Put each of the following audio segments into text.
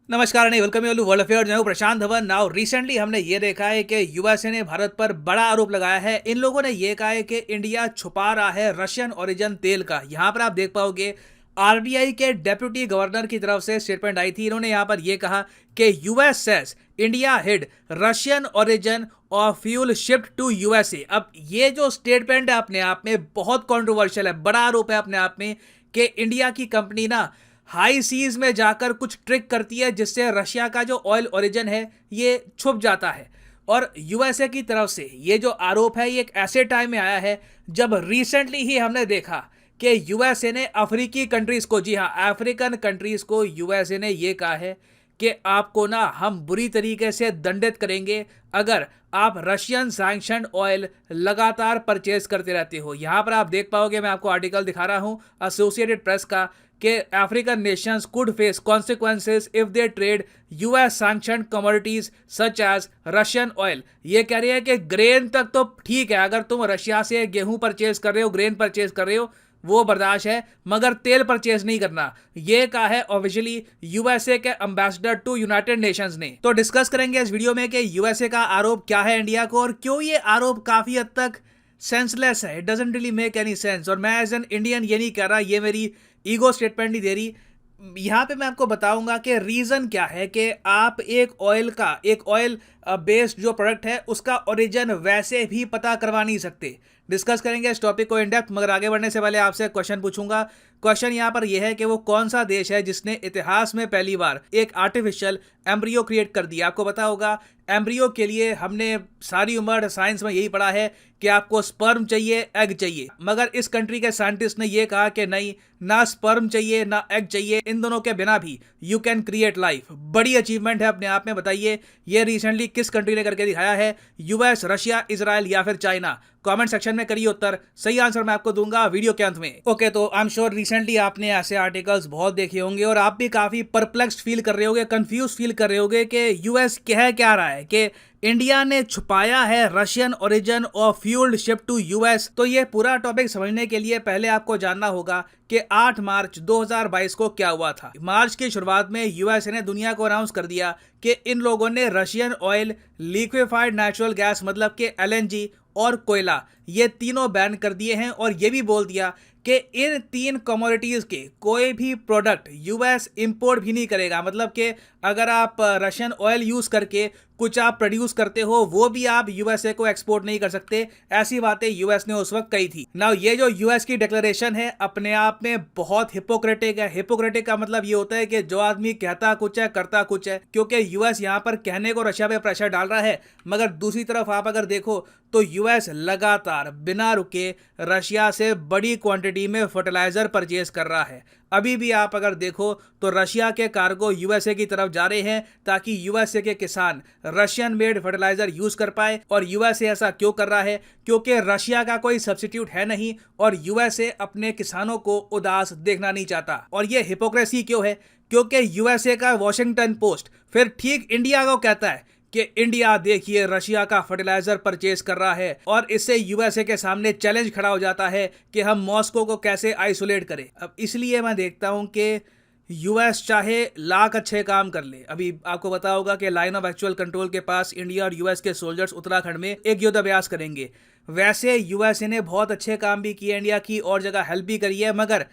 नमस्कार नहीं welcome you world affair. मैं हूं प्रशांत धवन। नाउ रिसेंटली हमने ये देखा है कि यूएसए ने भारत पर बड़ा आरोप लगाया है। इन लोगों ने ये कहा है कि इंडिया छुपा रहा है रशियन ओरिजिन तेल का। यहां पर आप देख पाओगे आरबीआई के डेप्यूटी गवर्नर की तरफ से स्टेटमेंट आई थी। इन्होंने यहां पर यह कहा कि US says India hid Russian origin of fuel shift to USA. अब ये जो स्टेटमेंट है अपने आप में बहुत कंट्रोवर्शियल है, बड़ा आरोप है अपने आप में कि इंडिया की कंपनी ना हाई सीज में जाकर कुछ ट्रिक करती है जिससे रशिया का जो ऑयल ओरिजिन है ये छुप जाता है। और यूएसए की तरफ से ये जो आरोप है ये एक ऐसे टाइम में आया है जब रिसेंटली ही हमने देखा कि यूएसए ने अफ्रीकी कंट्रीज को, जी हाँ अफ्रीकन कंट्रीज को यूएसए ने ये कहा है कि आपको ना हम बुरी तरीके से दंडित करेंगे अगर आप रशियन सैंक्शन ऑयल लगातार परचेज करते रहते हो। यहां पर आप देख पाओगे, मैं आपको आर्टिकल दिखा रहा हूं एसोसिएटेड प्रेस का, कि African nations could face consequences if they trade US sanction commodities such as Russian oil. ये कह रही है कि ग्रेन तक तो ठीक है, अगर तुम रशिया से गेहूं परचेज कर रहे हो, ग्रेन परचेज कर रहे हो, वो बर्दाश्त है, मगर तेल परचेज नहीं करना। ये कहा है ऑफिशियली यूएसए के एम्बेसडर टू यूनाइटेड नेशंस ने। तो डिस्कस करेंगे इस वीडियो में कि यूएसए का आरोप क्या है इंडिया को और क्यों ये आरोप काफी हद तक सेंसलेस है। It doesn't really make any sense. और मैं एज एन इंडियन ये नहीं कह रहा, ये मेरी ईगो स्टेटमेंट नहीं दे रही। यहाँ पे मैं आपको बताऊंगा कि रीजन क्या है कि आप एक ऑयल बेस्ड जो प्रोडक्ट है उसका ओरिजिन वैसे भी पता करवा नहीं सकते। डिस्कस करेंगे इस टॉपिक को इन डेप्थ, मगर आगे बढ़ने से पहले आपसे क्वेश्चन पूछूंगा। क्वेश्चन यहाँ पर यह है कि वो कौन सा देश है जिसने इतिहास में पहली बार एक आर्टिफिशियल एम्ब्रियो क्रिएट कर दिया। आपको पता होगा एम्ब्रियो के लिए हमने सारी उम्र साइंस में यही पढ़ा है कि आपको स्पर्म चाहिए, एग चाहिए, मगर इस कंट्री के साइंटिस्ट ने यह कहा कि नहीं, ना स्पर्म चाहिए ना एग चाहिए, इन दोनों के बिना भी यू कैन क्रिएट लाइफ। बड़ी अचीवमेंट है अपने आप में। बताइए ये रिसेंटली किस कंट्री ने करके दिखाया है? यूएस, रशिया, इजराइल या फिर चाइना? कमेंट सेक्शन में करिए उत्तर। सही आंसर मैं आपको दूंगा वीडियो के अंत में। ओके, तो आई एम श्योर रिसेंटली आपने ऐसे आर्टिकल्स बहुत देखे होंगे और आप भी काफी परप्लेक्स्ड फील कर रहे होंगे, कंफ्यूज फील कर रहे होंगे कि यूएस कह क्या रहा है कि इंडिया ने छुपाया है Russian origin of fueled ship to US. तो ये पूरा टॉपिक समझने के लिए पहले आपको जानना होगा कि 8 मार्च 2022 को क्या हुआ था। मार्च की शुरुआत में यूएसए ने दुनिया को अनाउंस कर दिया कि इन लोगों ने Russian oil, liquefied natural gas मतलब कि एलएनजी और कोयला, ये तीनों बैन कर दिए हैं। और ये भी बोल दिया कि इन 3 कमोडिटीज के कोई भी प्रोडक्ट यूएस इंपोर्ट भी नहीं करेगा। मतलब कि अगर आप रशियन ऑयल यूज करके कुछ आप प्रोड्यूस करते हो वो भी आप यूएसए को एक्सपोर्ट नहीं कर सकते। ऐसी बातें यूएस ने उस वक्त कही थी। नाउ ये जो यूएस की डिक्लेरेशन है अपने आप में बहुत हिपोक्रेटिक है। हिपोक्रेटिक का मतलब ये होता है कि जो आदमी कहता कुछ है करता कुछ है, क्योंकि यूएस यहाँ पर कहने को रशिया पे प्रेशर डाल रहा है, मगर दूसरी तरफ आप अगर देखो तो यूएस लगातार बिना रुके रशिया से बड़ी क्वांटिटी में फर्टिलाइजर परचेज कर रहा है। अभी भी आप अगर देखो तो रशिया के कार्गो यूएसए की तरफ जा रहे हैं ताकि यूएसए के किसान रशियन मेड फर्टिलाइजर यूज कर पाए। और यूएसए ऐसा क्यों कर रहा है? क्योंकि रशिया का कोई सब्स्टिट्यूट है नहीं और यूएसए अपने किसानों को उदास देखना नहीं चाहता। और ये हिपोक्रेसी क्यों है? क्योंकि यूएसए का वॉशिंगटन पोस्ट फिर ठीक इंडिया को कहता है कि इंडिया देखिए रशिया का फर्टिलाइजर परचेज कर रहा है, और इससे यूएसए के सामने चैलेंज खड़ा हो जाता है कि हम मॉस्को को कैसे आइसोलेट करें। अब इसलिए मैं देखता हूं कि यूएस चाहे लाख अच्छे काम कर ले। अभी आपको पता होगा कि लाइन ऑफ एक्चुअल कंट्रोल के पास इंडिया और यूएस के सोल्जर्स उत्तराखंड में एक युद्धाभ्यास करेंगे। वैसे यूएसए ने बहुत अच्छे काम भी किए इंडिया की और जगह हेल्प भी करी है, मगर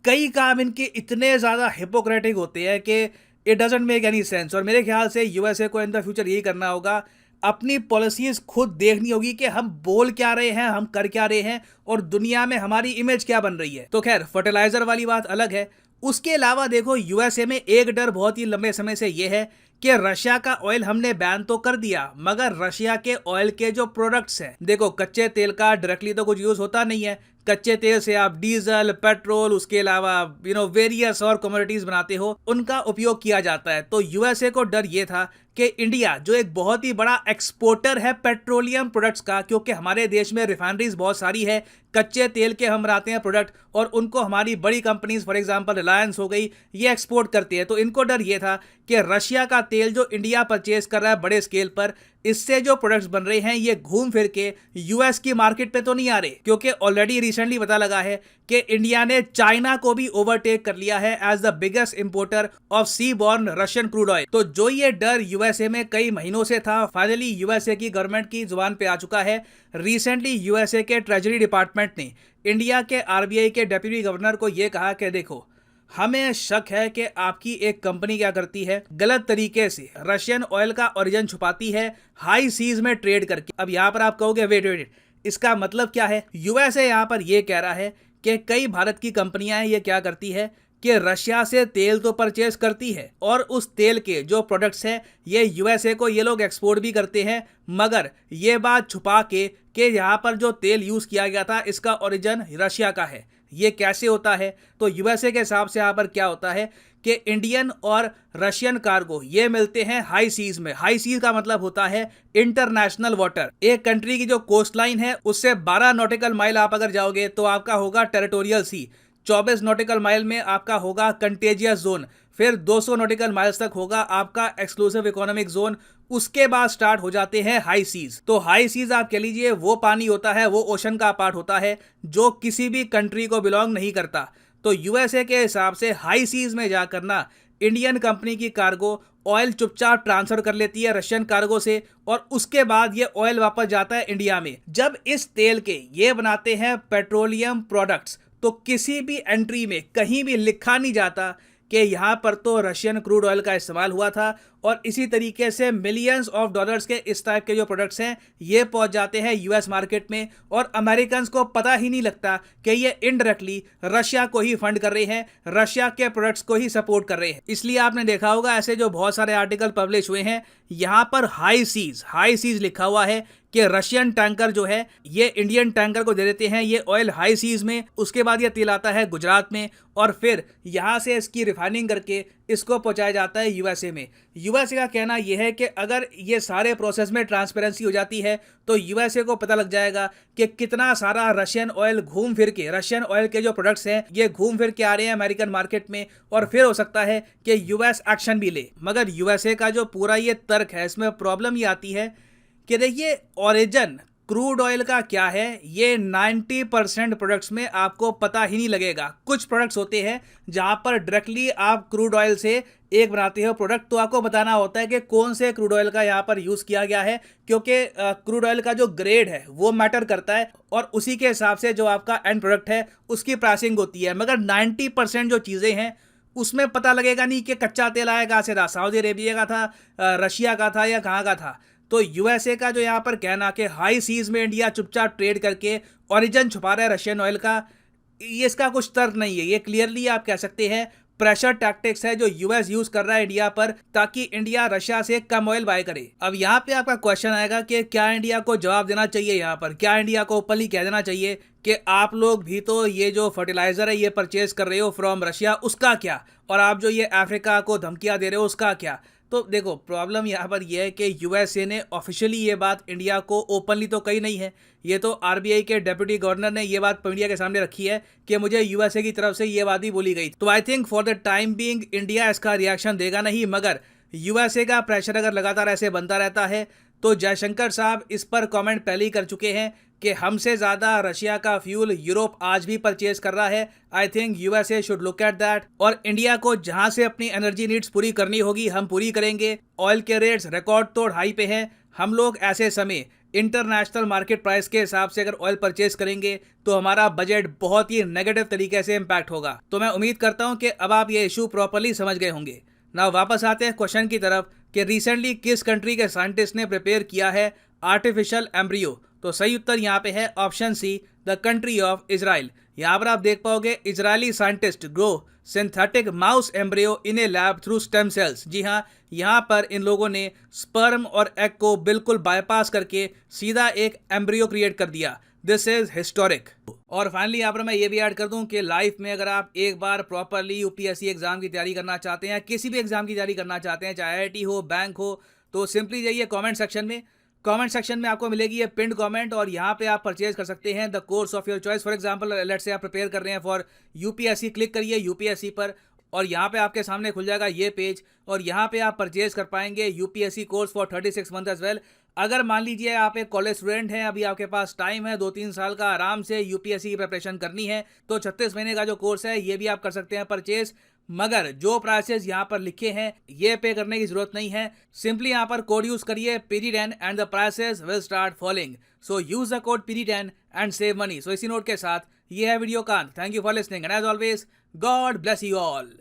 कई काम इनके इतने ज्यादा हिपोक्रेटिक होते हैं कि it doesn't make any sense. और मेरे ख्याल से यूएसए को इन द फ्यूचर यही करना होगा, अपनी पॉलिसीज खुद देखनी होगी कि हम बोल क्या रहे हैं, हम कर क्या रहे हैं और दुनिया में हमारी इमेज क्या बन रही है। तो खैर फर्टिलाइजर वाली बात अलग है। उसके अलावा देखो यूएसए में एक डर बहुत ही लंबे समय से यह है कि रशिया का ऑयल हमने बैन तो कर दिया, मगर रशिया के ऑयल के जो प्रोडक्ट्स हैं, देखो कच्चे तेल का डायरेक्टली तो कुछ यूज होता नहीं है। कच्चे तेल से आप डीजल, पेट्रोल, उसके अलावा वेरियस और कमोडिटीज बनाते हो, उनका उपयोग किया जाता है। तो यूएसए को डर ये था कि इंडिया जो एक बहुत ही बड़ा एक्सपोर्टर है पेट्रोलियम प्रोडक्ट्स का, क्योंकि हमारे देश में रिफाइनरीज बहुत सारी है, कच्चे तेल के हम बनाते हैं प्रोडक्ट और उनको हमारी बड़ी कंपनीज फॉर एग्जांपल रिलायंस हो गई, ये एक्सपोर्ट करती है। तो इनको डर ये था कि रशिया का तेल जो इंडिया परचेज कर रहा है बड़े स्केल पर, इससे जो प्रोडक्ट्स बन रहे हैं ये घूम फिर के यूएस की मार्केट पे तो नहीं आ रहे, क्योंकि ऑलरेडी रिसेंटली पता लगा है कि इंडिया ने चाइना को भी ओवरटेक कर लिया है as the biggest importer of seaborne Russian crude oil. तो जो ये डर यूएसए में कई महीनों से था, फाइनली यूएसए की गवर्नमेंट की जुबान पे आ चुका है। रिसेंटली यूएसए के ट्रेजरी डिपार्टमेंट ने इंडिया के आरबीआई के डेप्यूटी गवर्नर को यह कहा कि देखो, हमें शक है कि आपकी एक कंपनी क्या करती है, गलत तरीके से रशियन ऑयल का ओरिजिन छुपाती है हाई सीज में ट्रेड करके। अब यहां पर आप कहोगे वेट वेट, इसका मतलब क्या है? यूएसए यहां पर यह कह रहा है कि कई भारत की कंपनियां हैं, ये क्या करती है कि रशिया से तेल तो परचेज करती है और उस तेल के जो प्रोडक्ट्स हैं ये यूएसए को ये लोग एक्सपोर्ट भी करते हैं, मगर ये बात छुपा के कि यहाँ पर जो तेल यूज किया गया था इसका ओरिजिन रशिया का है। ये कैसे होता है? तो यूएसए के हिसाब से यहाँ पर क्या होता है कि इंडियन और रशियन कार्गो ये मिलते हैं हाई सीज में। हाई सीज का मतलब होता है इंटरनेशनल वाटर। एक कंट्री की जो कोस्ट लाइन है उससे 12 नॉटिकल माइल आप अगर जाओगे तो आपका होगा टेरिटोरियल सी, 24 नॉटिकल माइल में आपका होगा कंटेजियस जोन, फिर 200 नॉटिकल माइल्स तक होगा आपका एक्सक्लूसिव इकोनॉमिक जोन, उसके बाद स्टार्ट हो जाते हैं हाई सीज। तो हाई सीज आप कह लीजिए वो पानी होता है, वो ओशन का पार्ट होता है जो किसी भी कंट्री को बिलोंग नहीं करता। तो यूएसए के हिसाब से हाई सीज में जाकर ना इंडियन कंपनी की कार्गो ऑयल चुपचाप ट्रांसफर कर लेती है रशियन कार्गो से और उसके बाद ये ऑयल वापस जाता है इंडिया में। जब इस तेल के ये बनाते हैं पेट्रोलियम प्रोडक्ट्स, तो किसी भी एंट्री में कहीं भी लिखा नहीं जाता कि यहाँ पर तो रशियन क्रूड ऑयल का इस्तेमाल हुआ था। और इसी तरीके से मिलियंस ऑफ डॉलर्स के इस टाइप के जो प्रोडक्ट्स हैं ये पहुंच जाते हैं यूएस मार्केट में और अमेरिकन्स को पता ही नहीं लगता कि ये इनडायरेक्टली रशिया को ही फंड कर रहे हैं, रशिया के प्रोडक्ट्स को ही सपोर्ट कर रहे हैं। इसलिए आपने देखा होगा ऐसे जो बहुत सारे आर्टिकल पब्लिश हुए हैं यहाँ पर हाई सीज लिखा हुआ है कि रशियन टैंकर जो है ये इंडियन टैंकर को दे देते हैं ये ऑयल हाई सीज में, उसके बाद ये तेल आता है गुजरात में और फिर यहाँ से इसकी रिफाइनिंग करके इसको पहुंचाया जाता है यूएसए में। यूएसए का कहना यह है कि अगर ये सारे प्रोसेस में ट्रांसपेरेंसी हो जाती है तो यूएसए को पता लग जाएगा कि कितना सारा रशियन ऑयल घूम फिर के, रशियन ऑयल के जो प्रोडक्ट्स हैं ये घूम फिर के आ रहे हैं अमेरिकन मार्केट में और फिर हो सकता है कि यूएस एक्शन भी ले। मगर यूएसए का जो पूरा ये तर्क है इसमें प्रॉब्लम ये आती है कि देखिए ओरिजिन क्रूड ऑयल का क्या है ये 90% प्रोडक्ट्स में आपको पता ही नहीं लगेगा। कुछ प्रोडक्ट्स होते हैं जहां पर डायरेक्टली आप क्रूड ऑयल से एक बनाते हो प्रोडक्ट, तो आपको बताना होता है कि कौन से क्रूड ऑयल का यहाँ पर यूज़ किया गया है, क्योंकि क्रूड ऑयल का जो ग्रेड है वो मैटर करता है और उसी के हिसाब से जो आपका एंड प्रोडक्ट है उसकी प्राइसिंग होती है। मगर 90% जो चीज़ें हैं उसमें पता लगेगा नहीं कि कच्चा तेल आया कहाँ से था, सऊदी अरेबिया का था, रशिया का था या कहाँ का था। तो यूएसए का जो यहाँ पर कहना कि हाई सीज में इंडिया चुपचाप ट्रेड करके ओरिजिन छुपा रहा है रशियन ऑयल का, ये इसका कुछ तर्क नहीं है। ये क्लियरली आप कह सकते हैं प्रेशर टैक्टिक्स है जो यूएस यूज कर रहा है इंडिया पर ताकि इंडिया रशिया से कम ऑयल बाय करे। अब यहाँ पे आपका क्वेश्चन आएगा कि क्या इंडिया को जवाब देना चाहिए, यहाँ पर क्या इंडिया को ओपनली कह देना चाहिए कि आप लोग भी तो ये जो फर्टिलाइजर है ये परचेज कर रहे हो फ्रॉम रशिया, उसका क्या, और आप जो ये अफ्रीका को धमकियां दे रहे हो उसका क्या। तो देखो प्रॉब्लम यहाँ पर यह है कि यूएसए ने ऑफिशियली ये बात इंडिया को ओपनली तो कही नहीं है, ये तो आरबीआई के डेप्यूटी गवर्नर ने ये बात इंडिया के सामने रखी है कि मुझे यूएसए की तरफ से ये बात ही बोली गई। तो I think for the time being India इसका रिएक्शन देगा नहीं, मगर यूएसए का प्रेशर अगर लगातार ऐसे बनता रहता है तो जयशंकर साहब इस पर कमेंट पहले ही कर चुके हैं कि हमसे ज़्यादा रशिया का फ्यूल यूरोप आज भी परचेज कर रहा है। I think USA should look at that और इंडिया को जहां से अपनी एनर्जी नीड्स पूरी करनी होगी हम पूरी करेंगे। ऑयल के रेट्स रिकॉर्ड तोड़ हाई पे हैं, हम लोग ऐसे समय इंटरनेशनल मार्केट प्राइस के हिसाब से अगर ऑयल परचेज करेंगे तो हमारा बजट बहुत ही नेगेटिव तरीके से इम्पैक्ट होगा। तो मैं उम्मीद करता हूं कि अब आप ये इशू प्रॉपरली समझ गए होंगे। ना वापस आते हैं क्वेश्चन की तरफ कि रिसेंटली किस कंट्री के साइंटिस्ट ने प्रिपेयर किया है आर्टिफिशियल एम्ब्रियो। तो सही उत्तर यहाँ पे है option C, the country of Israel. यहाँ पर आप देख पाओगे Israeli scientist grow synthetic mouse embryo in a lab through stem cells. जी हाँ, यहाँ पर इन लोगों ने स्पर्म और एग को बिल्कुल बाईपास करके सीधा एक एम्ब्रियो क्रिएट कर दिया। This is historic. और फाइनली यहाँ पर मैं ये भी ऐड कर दूं कि लाइफ में अगर आप एक बार प्रॉपरली यूपीएससी एग्जाम की तैयारी करना चाहते हैं, किसी भी एग्जाम की तैयारी करना चाहते हैं, चाहे आईआईटी हो, बैंक हो, तो सिंपली जाइए कमेंट सेक्शन में आपको मिलेगी ये पिंड कमेंट और यहाँ पे आप परचेज कर सकते हैं the course of your choice. For example let's say आप प्रिपेयर कर रहे हैं फॉर यूपीएससी, क्लिक करिए यूपीएससी पर और यहाँ पे आपके सामने खुल जाएगा ये पेज और यहाँ पे आप परचेज कर पाएंगे UPSC course for 36 month as well. अगर मान लीजिए आप एक कॉलेज स्टूडेंट हैं, अभी आपके पास टाइम है 2-3 साल का, आराम से यूपीएससी की प्रिपरेशन करनी है, तो 36 महीने का जो कोर्स है ये भी आप कर सकते हैं परचेज। मगर जो प्राइसेस यहाँ पर लिखे हैं ये पे करने की जरूरत नहीं है। सिंपली यहाँ पर कोड यूज करिए PD10 and the prices will start falling. So use the code PD10 and save money. So इसी नोट के साथ ये है वीडियो का। Thank you for listening and as always God bless you all.